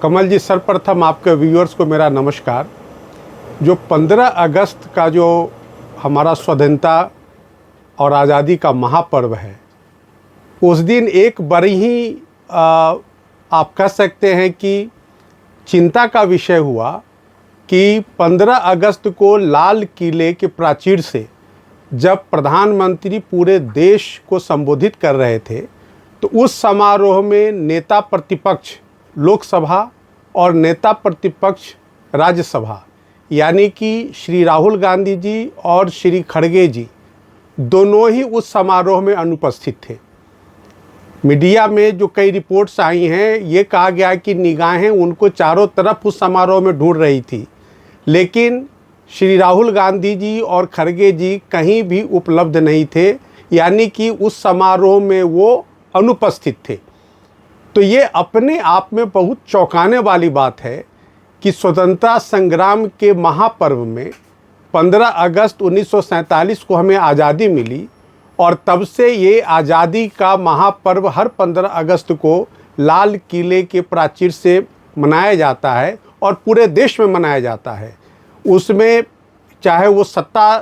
कमल जी, सर्वप्रथम आपके व्यूअर्स को मेरा नमस्कार। जो 15 अगस्त का जो हमारा स्वतंत्रता और आज़ादी का महापर्व है, उस दिन एक बड़ी ही आप कह सकते हैं कि चिंता का विषय हुआ कि 15 अगस्त को लाल किले के प्राचीर से जब प्रधानमंत्री पूरे देश को संबोधित कर रहे थे, तो उस समारोह में नेता प्रतिपक्ष लोकसभा और नेता प्रतिपक्ष राज्यसभा यानी कि श्री राहुल गांधी जी और श्री खड़गे जी दोनों ही उस समारोह में अनुपस्थित थे। मीडिया में जो कई रिपोर्ट्स आई हैं, ये कहा गया कि निगाहें उनको चारों तरफ उस समारोह में ढूंढ रही थी, लेकिन श्री राहुल गांधी जी और खड़गे जी कहीं भी उपलब्ध नहीं थे, यानी कि उस समारोह में वो अनुपस्थित थे। तो ये अपने आप में बहुत चौंकाने वाली बात है कि स्वतंत्रता संग्राम के महापर्व में 15 अगस्त 1947 को हमें आज़ादी मिली और तब से ये आज़ादी का महापर्व हर 15 अगस्त को लाल किले के प्राचीर से मनाया जाता है और पूरे देश में मनाया जाता है। उसमें चाहे वो सत्ता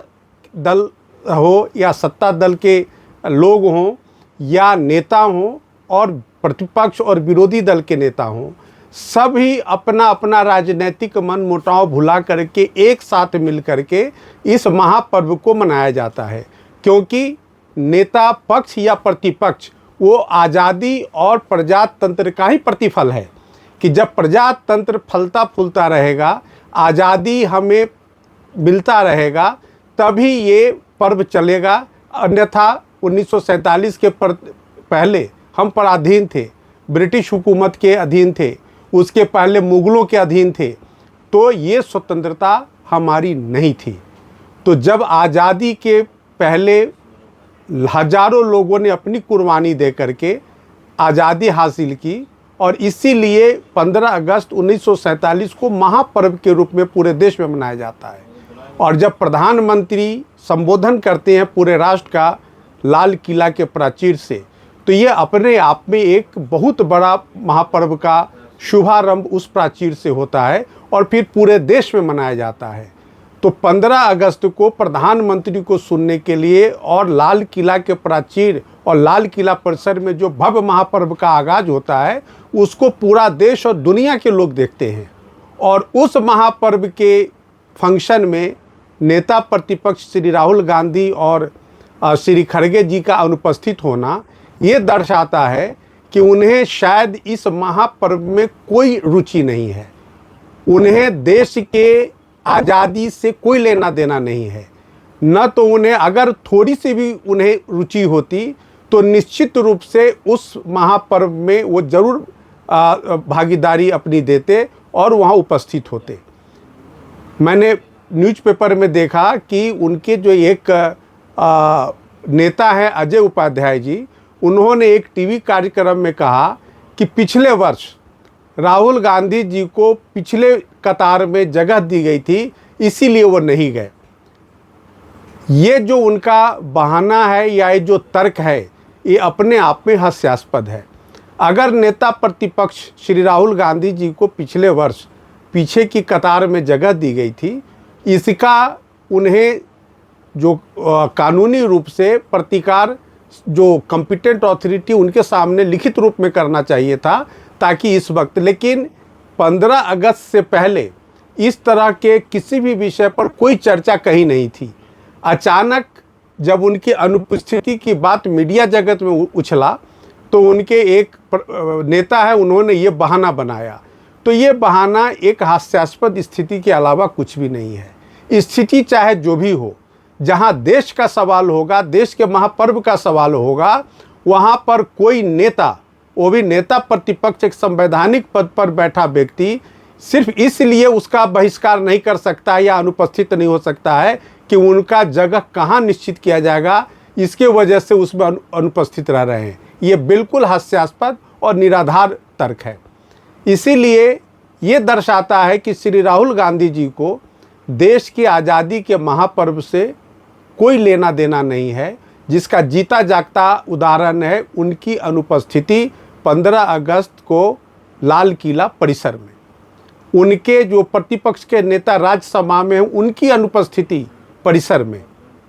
दल हो या सत्ता दल के लोग हों या नेता हों और प्रतिपक्ष और विरोधी दल के नेता हों, सभी अपना अपना राजनीतिक मन मुटाव भुला करके एक साथ मिल करके इस महापर्व को मनाया जाता है, क्योंकि नेता पक्ष या प्रतिपक्ष वो आज़ादी और प्रजातंत्र का ही प्रतिफल है कि जब प्रजातंत्र फलता फूलता रहेगा, आज़ादी हमें मिलता रहेगा, तभी ये पर्व चलेगा। अन्यथा 1947 के पहले हम पराधीन थे, ब्रिटिश हुकूमत के अधीन थे, उसके पहले मुग़लों के अधीन थे, तो ये स्वतंत्रता हमारी नहीं थी। तो जब आज़ादी के पहले हज़ारों लोगों ने अपनी कुर्बानी दे करके आज़ादी हासिल की और इसीलिए 15 अगस्त 1947 को महापर्व के रूप में पूरे देश में मनाया जाता है। और जब प्रधानमंत्री संबोधन करते हैं पूरे राष्ट्र का लाल किला के प्राचीर से, तो ये अपने आप में एक बहुत बड़ा महापर्व का शुभारंभ उस प्राचीर से होता है और फिर पूरे देश में मनाया जाता है। तो 15 अगस्त को प्रधानमंत्री को सुनने के लिए और लाल किला के प्राचीर और लाल किला परिसर में जो भव्य महापर्व का आगाज होता है, उसको पूरा देश और दुनिया के लोग देखते हैं। और उस महापर्व के फंक्शन में नेता प्रतिपक्ष श्री राहुल गांधी और श्री खड़गे जी का अनुपस्थित होना ये दर्शाता है कि उन्हें शायद इस महापर्व में कोई रुचि नहीं है। उन्हें देश के आज़ादी से कोई लेना देना नहीं है। न तो उन्हें अगर थोड़ी सी भी उन्हें रुचि होती तो निश्चित रूप से उस महापर्व में वो ज़रूर भागीदारी अपनी देते और वहाँ उपस्थित होते। मैंने न्यूज़पेपर में देखा कि उनके जो एक नेता हैं अजय उपाध्याय जी, उन्होंने एक टीवी कार्यक्रम में कहा कि पिछले वर्ष राहुल गांधी जी को पिछले कतार में जगह दी गई थी, इसीलिए वो नहीं गए। ये जो उनका बहाना है या ये जो तर्क है, ये अपने आप में हास्यास्पद है। अगर नेता प्रतिपक्ष श्री राहुल गांधी जी को पिछले वर्ष पीछे की कतार में जगह दी गई थी, इसका उन्हें जो कानूनी रूप से प्रतिकार जो कॉम्पिटेंट अथॉरिटी उनके सामने लिखित रूप में करना चाहिए था, ताकि इस वक्त, लेकिन 15 अगस्त से पहले इस तरह के किसी भी विषय पर कोई चर्चा कहीं नहीं थी। अचानक जब उनकी अनुपस्थिति की बात मीडिया जगत में उछला, तो उनके एक नेता है, उन्होंने ये बहाना बनाया। तो ये बहाना एक हास्यास्पद स्थिति के अलावा कुछ भी नहीं है। स्थिति चाहे जो भी हो, जहाँ देश का सवाल होगा, देश के महापर्व का सवाल होगा, वहाँ पर कोई नेता, वो भी नेता प्रतिपक्ष, एक संवैधानिक पद पर बैठा व्यक्ति, सिर्फ इसलिए उसका बहिष्कार नहीं कर सकता या अनुपस्थित नहीं हो सकता है कि उनका जगह कहाँ निश्चित किया जाएगा, इसके वजह से उसमें अनुपस्थित रह रहे हैं। ये बिल्कुल हास्यास्पद और निराधार तर्क है। इसीलिए ये दर्शाता है कि श्री राहुल गांधी जी को देश की आज़ादी के महापर्व से कोई लेना देना नहीं है, जिसका जीता जागता उदाहरण है उनकी अनुपस्थिति 15 अगस्त को लाल किला परिसर में। उनके जो प्रतिपक्ष के नेता राज्यसभा में हैं उनकी अनुपस्थिति परिसर में,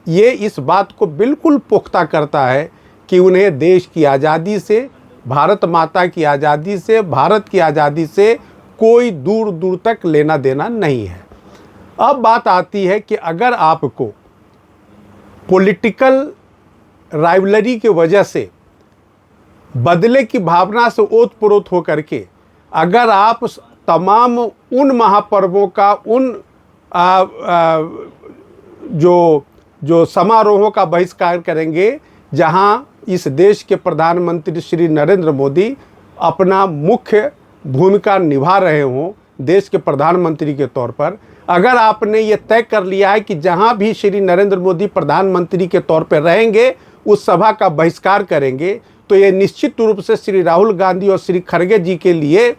ये इस बात को बिल्कुल पुख्ता करता है कि उन्हें देश की आज़ादी से, भारत माता की आज़ादी से, भारत की आज़ादी से कोई दूर दूर तक लेना देना नहीं है। अब बात आती है कि अगर आपको पॉलिटिकल राइवलरी की वजह से, बदले की भावना से ओत-प्रोत होकर के अगर आप तमाम उन महापर्वों का, उन जो समारोहों का बहिष्कार करेंगे जहां इस देश के प्रधानमंत्री श्री नरेंद्र मोदी अपना मुख्य भूमिका निभा रहे हों देश के प्रधानमंत्री के तौर पर, अगर आपने ये तय कर लिया है कि जहां भी श्री नरेंद्र मोदी प्रधानमंत्री के तौर पर रहेंगे उस सभा का बहिष्कार करेंगे, तो ये निश्चित रूप से श्री राहुल गांधी और श्री खड़गे जी के लिए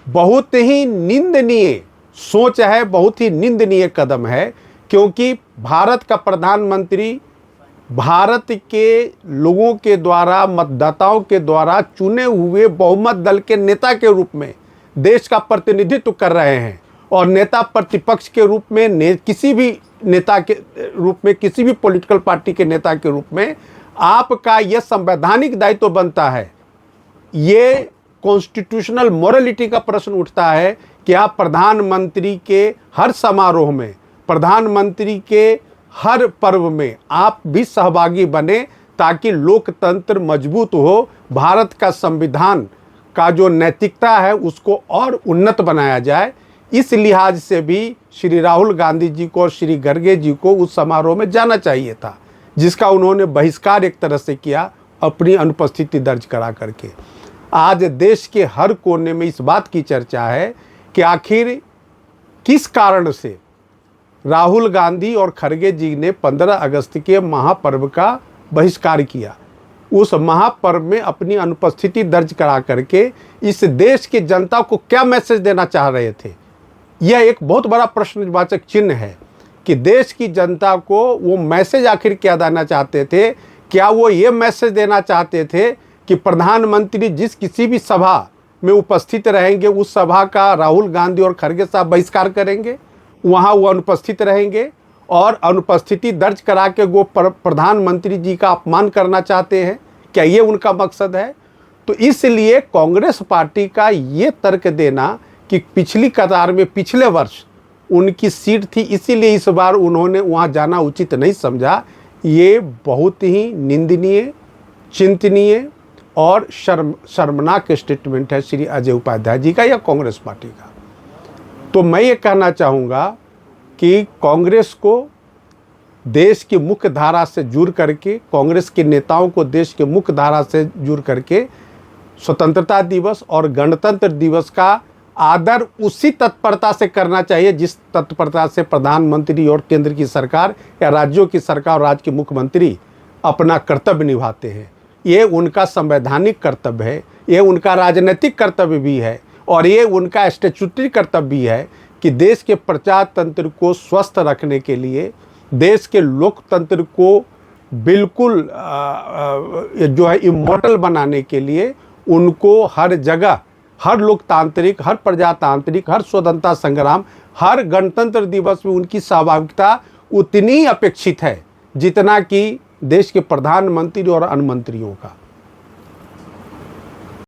बहुत ही निंदनीय सोच है, बहुत ही निंदनीय कदम है। क्योंकि भारत का प्रधानमंत्री भारत के लोगों के द्वारा, मतदाताओं के द्वारा चुने हुए बहुमत दल के नेता के रूप में देश का प्रतिनिधित्व कर रहे हैं, और नेता प्रतिपक्ष के रूप में, किसी भी नेता के रूप में, किसी भी पॉलिटिकल पार्टी के नेता के रूप में आपका यह संवैधानिक दायित्व बनता है, ये कॉन्स्टिट्यूशनल मोरालिटी का प्रश्न उठता है कि आप प्रधानमंत्री के हर समारोह में, प्रधानमंत्री के हर पर्व में आप भी सहभागी बने, ताकि लोकतंत्र मजबूत हो, भारत का संविधान का जो नैतिकता है उसको और उन्नत बनाया जाए। इस लिहाज से भी श्री राहुल गांधी जी को और श्री खड़गे जी को उस समारोह में जाना चाहिए था, जिसका उन्होंने बहिष्कार एक तरह से किया अपनी अनुपस्थिति दर्ज करा करके। आज देश के हर कोने में इस बात की चर्चा है कि आखिर किस कारण से राहुल गांधी और खड़गे जी ने 15 अगस्त के महापर्व का बहिष्कार किया। उस महापर्व में अपनी अनुपस्थिति दर्ज करा करके इस देश की जनता को क्या मैसेज देना चाह रहे थे, यह एक बहुत बड़ा प्रश्नवाचक चिन्ह है कि देश की जनता को वो मैसेज आखिर क्या देना चाहते थे। क्या वो ये मैसेज देना चाहते थे कि प्रधानमंत्री जिस किसी भी सभा में उपस्थित रहेंगे उस सभा का राहुल गांधी और खड़गे साहब बहिष्कार करेंगे, वहाँ वो अनुपस्थित रहेंगे और अनुपस्थिति दर्ज करा के वो प्रधानमंत्री जी का अपमान करना चाहते हैं? क्या ये उनका मकसद है? तो इसलिए कांग्रेस पार्टी का ये तर्क देना कि पिछली कतार में पिछले वर्ष उनकी सीट थी, इसीलिए इस बार उन्होंने वहाँ जाना उचित नहीं समझा, ये बहुत ही निंदनीय, चिंतनीय और शर्मनाक स्टेटमेंट है श्री अजय उपाध्याय जी का या कांग्रेस पार्टी का। तो मैं ये कहना चाहूँगा कि कांग्रेस को देश की मुख्य धारा से जुड़ करके, कांग्रेस के नेताओं को देश के मुख्य धारा से जुड़ करके स्वतंत्रता दिवस और गणतंत्र दिवस का आदर उसी तत्परता से करना चाहिए जिस तत्परता से प्रधानमंत्री और केंद्र की सरकार या राज्यों की सरकार और राज्य के मुख्यमंत्री अपना कर्तव्य निभाते हैं। ये उनका संवैधानिक कर्तव्य है, ये उनका राजनीतिक कर्तव्य भी है, और ये उनका स्टैट्यूटरी कर्तव्य भी है कि देश के प्रजातंत्र को स्वस्थ रखने के लिए, देश के लोकतंत्र को बिल्कुल जो है इमॉर्टल बनाने के लिए उनको हर जगह, हर लोकतांत्रिक, हर प्रजातांत्रिक, हर स्वतंत्रता संग्राम, हर गणतंत्र दिवस में उनकी सहभागिता उतनी अपेक्षित है जितना कि देश के प्रधानमंत्री और अन्य मंत्रियों का।